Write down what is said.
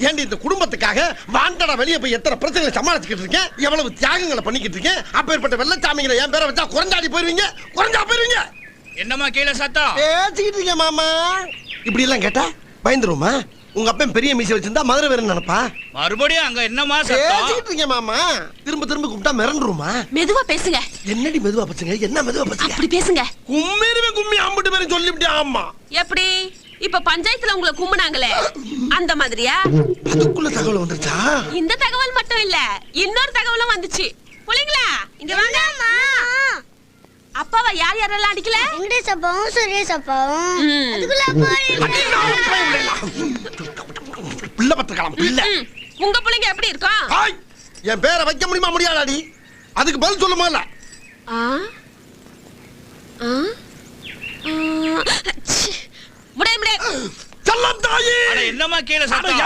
ஏண்டி இந்த குடும்பத்துக்காக வாண்டடா வெளியே போய் எத்தனை பிரச்சனைகளை சமாளிச்சுக்கிட்டு இருக்கேன், எவ்வளவு தியாகங்களை பண்ணிக்கிட்டு இருக்கேன். அப்பேற்பட்ட வெள்ளச்சாமிங்களை என் பேரை வச்சா குறைஞ்சாடி போயிருவீங்க, குறைஞ்சா போயிருவீங்க. என்னம்மா கீழே சத்தம்? பேசிக்கிட்டு இருக்கேன் மாமா. இப்படி எல்லாம் கேட்டா பயந்துருமா? உங்க அப்பன் பெரிய மீசை வச்சிருந்தா மதுரை வேற நினைப்பா. மறுபடியும் அங்க என்னம்மா சத்தம்? பேசிக்கிட்டு இருக்கேன் மாமா. திரும்ப திரும்ப கூப்பிட்டா மிரண்டுருமா? மெதுவா பேசுங்க. என்னடி மெதுவா பேசுங்க? என்ன மெதுவா பேசுங்க? அப்படி பேசுங்க. கும்மிருவே கும்மி ஆம்பிட்டு பேரும் சொல்லிவிட்டே. ஆமா. எப்படி? இப்ப பஞ்சாயத்துல உங்களை கும்பினாங்களே அந்த மாதிரியா? அதுக்குள்ள தகவல் வந்துருச்சா? இந்த தகவல் மட்டும் இல்ல, இன்னொரு தகவலும் வந்துச்சு. புள்ளைங்களா இங்க வாங்க. அப்பாவை யார் யாரெல்லாம் அடிக்கல? வெங்கடேஷ் அப்பாவும் சுரேஷ் அப்பாவும். அதுக்குள்ள பிள்ளை பத்திரக்கலாம் பிள்ளை. உங்க பிள்ளைங்க எப்படி இருக்கும்? என் பேரை வைக்க முடியுமா முடியாதாடி? அதுக்கு பதில் சொல்லுமா இல்ல? முடியாது. செல்லம் தாயி. என்னம்மா கீழே சத்தம்?